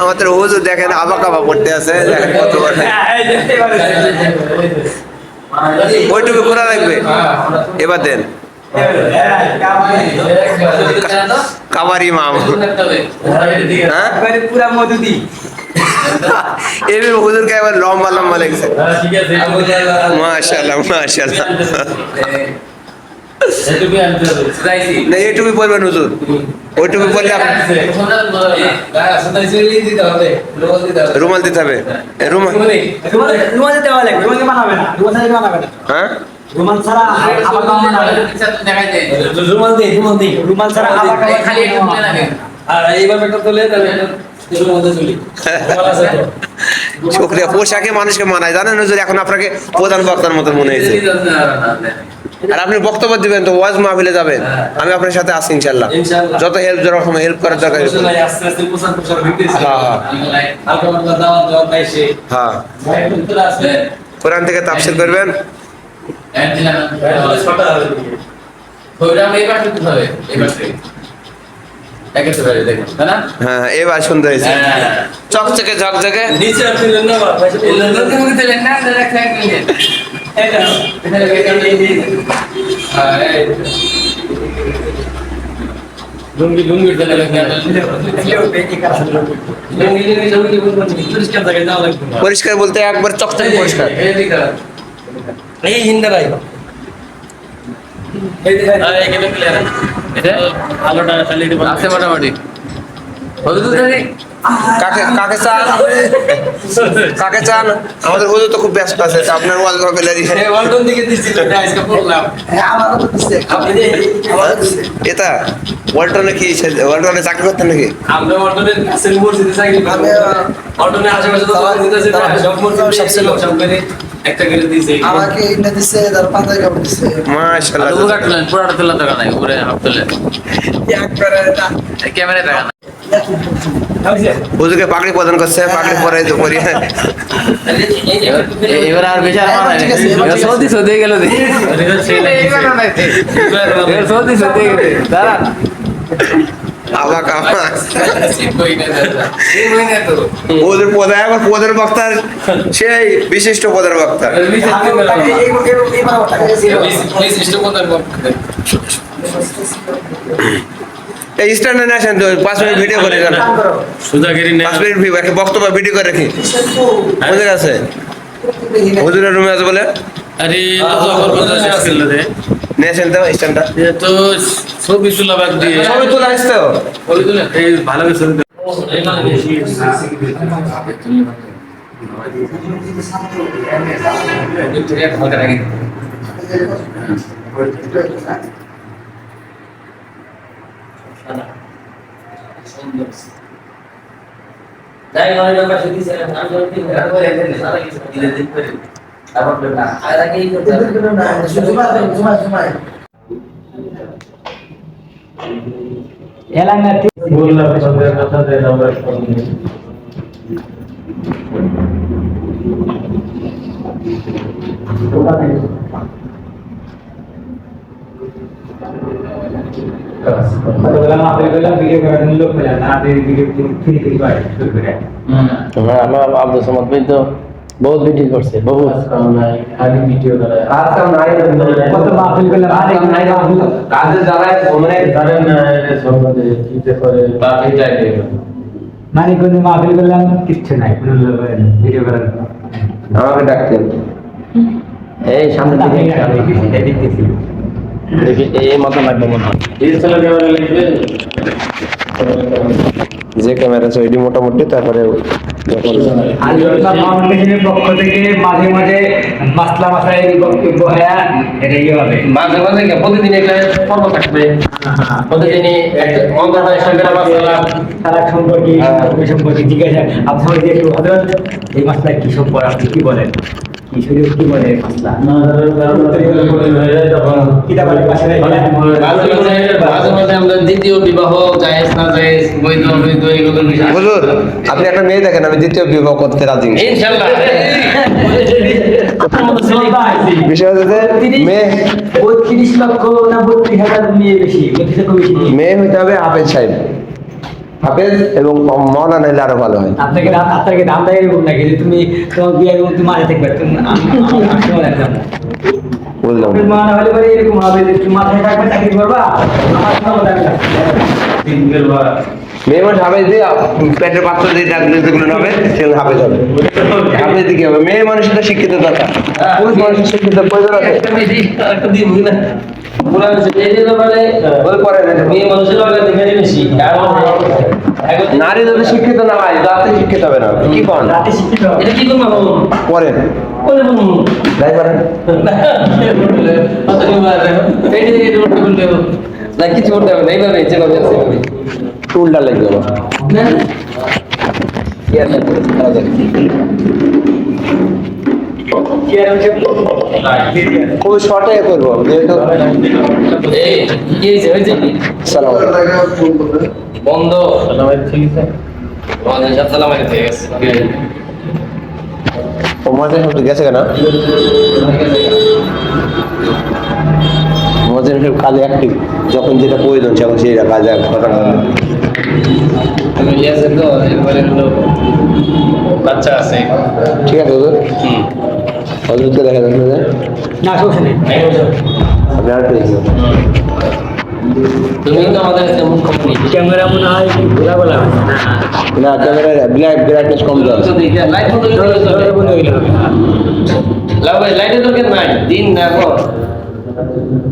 আমাদের হুজুর দেখেন আবা কাবা পড়তে আছে, দেখেন কত বড়। ওইটুকু করা লাগবে, এবার দেন। কাবার ইমাম, হ্যাঁ পুরা মধুদি এমনি হুজুরকে এবার লম্বা লম্বা লেগেছে। মাশাআল্লাহ মাশাআল্লাহ। না এইটুকু বলবেন হুজুর, ওইটুকু বললে রুমাল দিতে হবে। রুমাল দেওয়া লাগবে, রুমাল বানাবে না, হ্যাঁ রুমাল ছাড়া আবার রুমাল ছাড়া আবার খালি আর এইবার একটা তোলে তাহলে শুকরিয়া। পোশাকে মানুষকে মানায়, জানেন হুজুর, এখন আপনাকে প্রধান বক্তার মতো মনে হয়েছে। আর আপনি বক্তব্য দিবেন তো, ওয়াজ মাহফিলে যাবেন, আমি আপনার সাথে আছি ইনশাআল্লাহ। যত হেল্প করার দরকার। হ্যাঁ, কোরআন থেকে তাফসীর করবেন। হ্যাঁ এবার সুন্দর হয়েছে, চকচকে ঝকঝকে। পরিষ্কার বলতে একবার চকচকে পরিষ্কার। এই হিন্দারাই মোটামুটি কাকে চান? আমাদের হুজুর তো খুব ব্যস্ত আছে, আপনার ওয়াজ গ্যালারি এটা ওয়ালটনে কি ওয়ালটনে চাকরি করতেন নাকি? আমাকে ইন্না দিছে, তার পাতায় কাপড় দিছে। মাশাআল্লাহ, পুরাটা তোলা টাকা নাই, উপরে হাফ তোলে ক্যামেরা টাকা নাই। হুজুরকে পাগড়ি প্রদান করছে, পাগড়ি পরাই তো করি। এবার আর বেচার সৌদি সৌদি গেল, সৌদি সৌদি গেল দাঁড়া ওদের পদে আবার পদের বক্তা, সেই বিশিষ্ট পদের বক্তা। এই স্ট্যান্ডে না আসেন তো, 5 মিনিট ভিডিও করে যান, 5 মিনিট বক্তব্য ভিডিও করে রাখি। হুজুর আছে, হুজুরের রুমে আছে বলে। আরে নেছেন তো স্ট্যান্ডটা তো ছবি তোলা বাদ দিয়ে ছবি তোলা আসতো, ছবি তোলা এই ভালো করে ছবি যাই মানে না পাশে দিছে না, আমি যদি ঘর করে দেন সারা কিছু দিলে দিন করে আবার না আর আগে এই করতে না, জুমা এলাঙ্গা ঠিক বললাম, আপনাদের কথা দেন আমরা শুনি। আব্দুল সামাদ ভাই তো বহুত ভিডিও করছে, বহুত ভিডিও করে। কাজে যারাই মানে কোনো মাহফিল করলাম কিচ্ছু নাই, ভিডিও করার আমাকে ডাকতেন এই সামনে দেখি এই মতো লাগবে মনে হয়। যে ক্যামেরা আছে ওইটি মোটামুটি, তারপরে ফাউন্ডেশনের পক্ষ থেকে মাঝে মাঝে মাসলা মাসায় বক্তব্য হয়, এটাই হবে মাঝে মাঝে প্রতিদিন একটা পর্ব থাকবে, প্রতিদিনই তারা সম্পর্কে সম্পর্কে জিজ্ঞাসা আপনার যে হযরত এই মাসলা কি সম্পর্কে আপনি কি বলেন, কি শরীয়ত কি বলে মাসলা মাঝে মাঝে আমরা দ্বিতীয় বিবাহ জায়েজ না জায়েজ, বৈধ অবৈধ এগুলো বিষয়। হুজুর আপনি একটা মেয়ে দেখেন, আমি দ্বিতীয় বিবাহ করতে রাজি ইনশাআল্লাহ। বিষয় হচ্ছে মেয়ে 32 লক্ষ না 32,000 মেয়ে বেশি, 32 লক্ষ বেশি মেয়ে হইতে হবে হাফেজ সাহেব, হাফেজ এবং মওলানা হলে আরো ভালো হয়। আপনাকে দাম দেয় এরকম নাকি যে তুমি তোমার বিয়ে এবং তুমি মাঝে থাকবে তুমি বুঝলাম। মনে হলে পরে এরকম হবে যে তুমি মাথায় থাকবে চাকরি করবা আমার কোনো দাম না মেয়ে মানুষ হাফেজ দিয়ে পেটের পাত্র দিয়ে যেগুলো হবে সেগুলো হাফেজ হবে। হাফেজ দিয়ে কি হবে? মেয়ে মানুষের তো শিক্ষিত দরকার, পুরুষ মানুষের শিক্ষিত প্রয়োজন আছে। নারী যদি শিক্ষিত না হয় রাতে শিক্ষিত হবে না, কি করেন? রাতে শিক্ষিত পড়েন যাই পারেন। কিছু করতে হবে না, এইভাবে যেভাবে আছে এইভাবে। চুলটা লাগবে আমার। কি আর লাগবে? খাওয়া যাবে। খুব শর্টে করবো যেহেতু এই, কি হয়েছে? হয়েছে কি? সালাম বন্ধ। ওয়ালাইকুম আসসালাম আলাইকুম, ঠিক আছে। ও মাঝে একটু গেছে কেন মজার কাজে অ্যাক্টিভ, যখন যেটা প্রয়োজন তখন সেটা কাজে কথা বলে। আমি ইয়াছে তো এবারে হলো বাচ্চা আছে। ঠিক আছে হুজুর, হজরতকে দেখা যাচ্ছে যে না সমস্যা নেই আপনি আর পেয়ে গেছেন। তুমি তো আমাদের কাছে মুখ্যমন্ত্রী। ক্যামেরা মনে হয় ঘোলা বলা না ক্যামেরার ব্রাইটনেস কম দেওয়া আছে। লাইট বন্ধ করে দিতে হবে। লাভ ভাই, লাইটের দরকার নাই, দিন না এখন।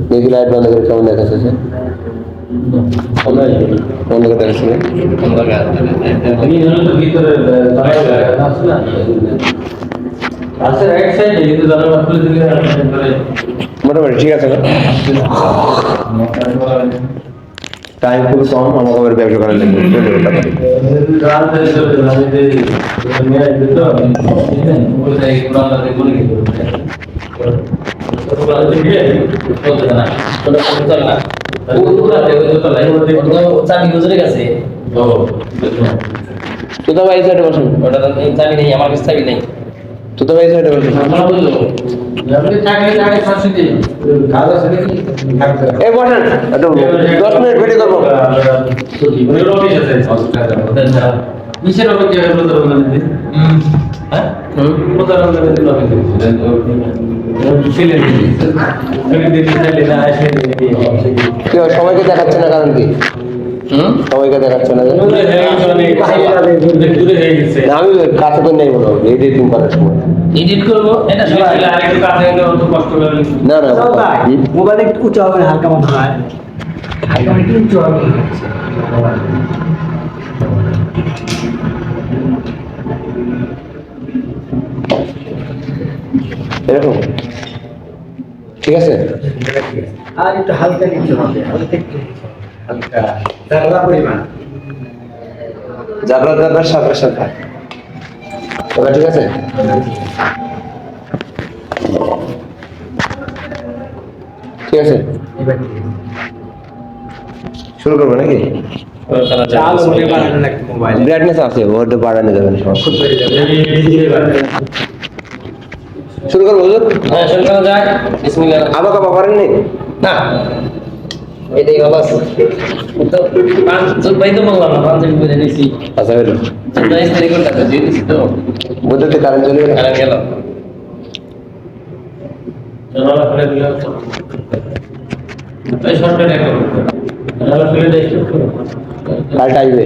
দেখি লাইট বন্ধ করে কেমন দেখাচ্ছে যে বন্ধ করে দেখাচ্ছে যে মোটামুটি ঠিক আছে না? টাইম খুব কম, আমাকে আবার ব্যবসা করার জন্য চাবি গুজরে গেছে। তোতা ভাই সাইডে বসুন, ওটা চাবি নেই, আমার কাছে চাবি নেই। তোতা ভাই সাইডে বসুন। এই বসেন, একটু 10 মিনিট ভিডিও করবো। কেউ সবাইকে দেখাচ্ছে না, কারণ কি সবাইকে দেখাচ্ছে না যে? না, আমি কাছে তো নেই মনে হয় এডিটিং করার সময়। এডিট করবো এটা সবাই না না মোবাইল একটু উঁচু হবে না, হালকা মনে হয় হালকা মানে একটু উঁচু হবে এরকম ঠিক আছে। আর একটু হালকা নিচু হবে, হালকা একটু হালকা তারা পরিমাণ যাবরা যাবরা সাবরা সাবরা ওটা ঠিক আছে। ঠিক আছে, শুরু করবো নাকি? চাল মনে বানানো লাগবে মোবাইল ব্রাইটনেস আছে, ওটা বাড়ানো যাবে না সমস্যা। শুরু করবো হুজুর? হ্যাঁ, শুরু করা যাক। বিসমিল্লাহ। আবার কাবা করেননি? না, এটাই ভালো আছে। তো পাঁচ ভাই তো বললাম না, পাঞ্জাবি বুঝে নিছি। আচ্ছা হইলো, তোমরা ইস্তারি করতে তো দিয়ে দিছি তো। বুঝতে কারেন্ট চলে গেল। আর গেল। এই শর্টকাট একটা কারেন্ট আসবে,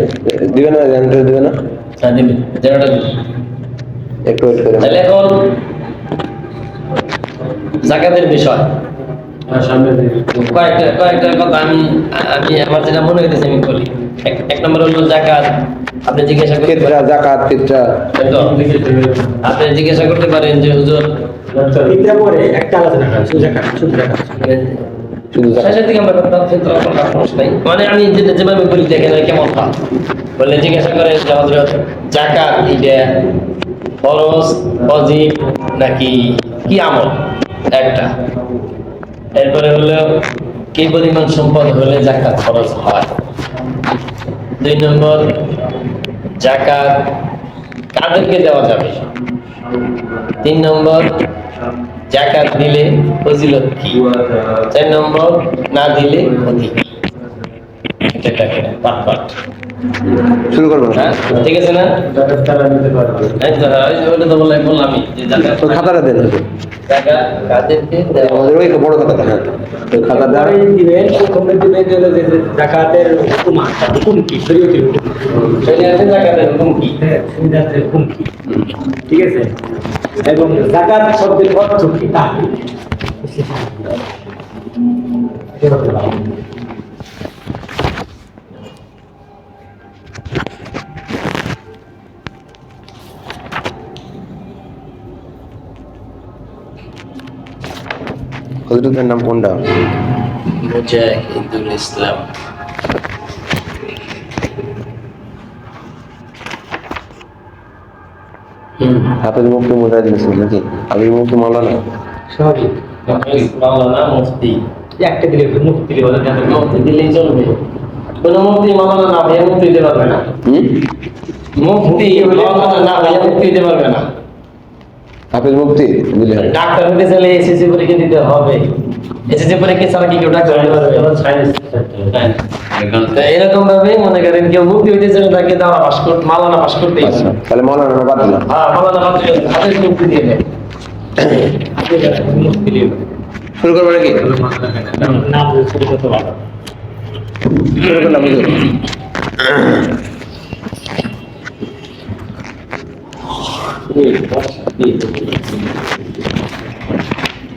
দিবে না? জেনারেটর দিবে না? দিবে জেনারেটর দিবে। একটু ওয়েট করে। তাহলে এখন যাকাতের বিষয় কয়েকটা কথা আমি আমার যেটা মনে হইতেছে আমি বলি। এক নম্বর হলো যাকাত। আপনি জিজ্ঞাসা করতে ফিতরা, জাকাত, ফিতরা। আপনি জিজ্ঞাসা করতে পারেন যে হুজুর এটা পরে একটা আলোচনা করা সুজা কাট শুধু জাকাত। শেষের দিকে আমরা ফিতরা করলাম, সমস্যা নাই। মানে আমি যেভাবে বলি দেখেন কেমন হয় বললে জিজ্ঞাসা করেন যে হযরত যাকাত এটা ফরজ, ওয়াজিব নাকি কি আমল একটা। এরপরে হলো কি পরিমাণ সম্পদ হলে যাকাত খরচ হয়। 2 নম্বর যাকাত কাদেরকে দেওয়া যাবে। 3 নম্বর যাকাত দিলে ফজিলত কি। 4 নম্বর না দিলে ক্ষতি কি। এটা পাট পাট শুরু করবো হ্যাঁ ঠিক আছে না? জাকাত তারা নিতে পারবে। এই তো, ওই যে ওটা তো বললামই যে জাকাত তো খাতাটা দেন টাকা কাদেরকে দেওয়া আমাদের ওই বড় খাতাটা, হ্যাঁ ওই খাতাটা তারপরে দিবেন, প্রথমে দিবেন হলো যে জাকাতের হুকুম আছে, হুকুম কি? শরীয়তের হুকুম। শরীয়তে জাকাতের হুকুম কি? হ্যাঁ, শরীয়তের হুকুম কি? ঠিক আছে? এবং জাকাত শব্দের অর্থ কি তা হযরতের নাম কোনটা? মুজাহিদুল ইসলাম। হাফেজ মুফতি মুজাহিদুল ইসলাম নাকি হাফেজ মুফতি মাওলানা? সহজে মাওলানা মুফতি। একটা দিলে মুক্তি দিলে বলে যাবে। মুফতি দিলেই চলবে। কোনো মুফতি মাওলানা না হয়ে মুফতি দিতে পারবে না। মুফতি মাওলানা না হয়ে মুফতি দিতে পারবে না। হাফেজ মুফতি দিলে হবে। ডাক্তার হতে চাইলে এসএসসি পরীক্ষা দিতে হবে। এসএসসি পরীক্ষা ছাড়া কি কেউ ডাক্তার হতে পারবে? তো এরকম ভাবে মনে করেন কেউ মুফতি হইতে চাইলে তাকে দেওয়া পাস করতে, মাওলানা পাস করতেই হবে। আচ্ছা তাহলে মাওলানা বাদ দিলাম। হ্যাঁ, মাওলানা পাস করতে হাতে মুফতি দিয়ে দেয়। মুক্তি দিলে শুরু করবো নাকি? নাম শুরু করতে পারবে। শুরু করলাম হুজুর।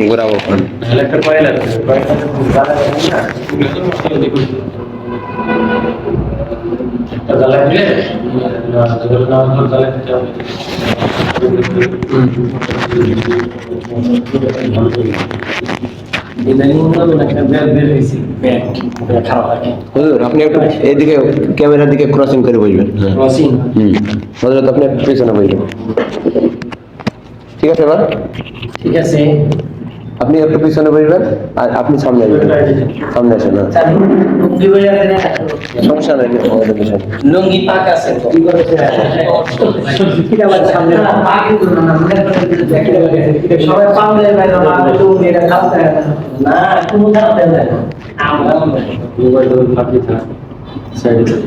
ঘোরাবো ওখানে। একটা কয়লা আছে, কয়লা একটা জ্বালাই দিলে জ্বালাই দিতে হবে। হুজুর আপনি একটু এইদিকে ক্যামেরার দিকে ক্রসিং করে বসবেন। হযরত আপনি একটু পিছনে বসবেন। ঠিক আছে এবার ঠিক আছে। আপনি একটু পিছনে বসবেন আর আপনি সামনে আসবেন। সামনে আসেন না সমস্যা নেই আমাদের বিষয়। লুঙ্গি পাক আছে তো। সবাই পাউলে বাইরে এটা খাওয়া যায় না। না, কোনো খারাপ দেয় না।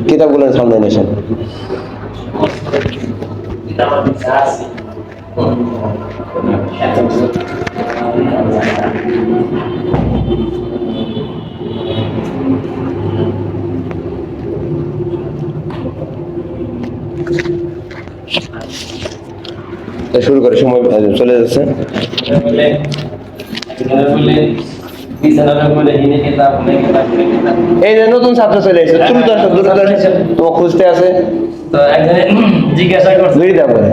কিতাবগুলো সামনে নিয়ে আসেন। এটা আমার কাছে আছে। তা শুরু করে সময় চলে যাচ্ছে। বলে বিছানার উপরে হিনে কিতাব, এই যে নতুন ছাত্র চলে এসেছে, দ্রুত আসো দ্রুত আসো, তোমার খুঁজতে আছে। তো একজনে জিজ্ঞাসা করছে, বিড়ি দাও করে।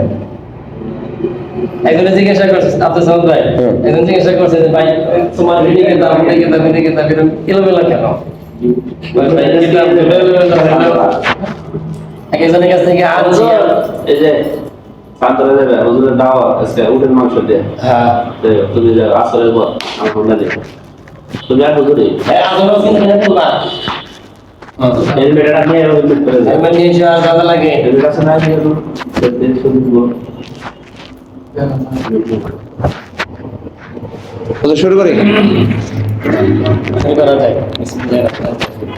একজনে জিজ্ঞাসা করছে আব্দুল সামাদ ভাই, হুম। একজন জিজ্ঞাসা করছে যে ভাই তোমার হিনে কিতাব, হিনে কিতাব, হিনে কিতাব এরকম এলোমেলো কেন? বলে, ভাই কিতাব এলোমেলো। একজনের কাছ থেকে আনছি। এই যে সান্তরা দেবে হুজুরের দাওয়াত আজকে উটের মাংস দিয়ে হ্যাঁ, তুমি যে আসরের পর আমার ফোনটা দিও তুমি আর হুজুরে হ্যাঁ আদরও কিন্তু না তোলা। হেলমেটটা নিয়ে হেলমেট করে দেবে হেলমেট নিয়ে যাওয়ার দাদা লাগে। হেলমেট আছে না দিয়ে তো শুধু দিব তো শুরু করি। শুরু করা যায়। বিসমিল্লাহির রহমানির রহিম।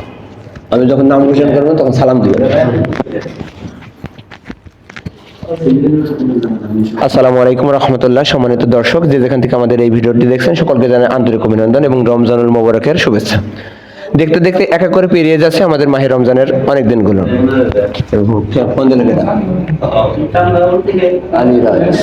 আমি যখন নাম ঘোষণা করবো তখন সালাম দিবেন। আসসালামু আলাইকুম রহমতুল্লাহ। সম্মানিত দর্শক, যে যেখান থেকে আমাদের এই ভিডিওটি দেখছেন সকলকে জানাই আন্তরিক অভিনন্দন এবং রমজানুল মোবারকের শুভেচ্ছা। দেখতে দেখতে এক এক করে পেরিয়ে যাচ্ছে আমাদের মাহে রমজানের অনেক দিনগুলো। ফোন দিলেন এটা আলী রাজ।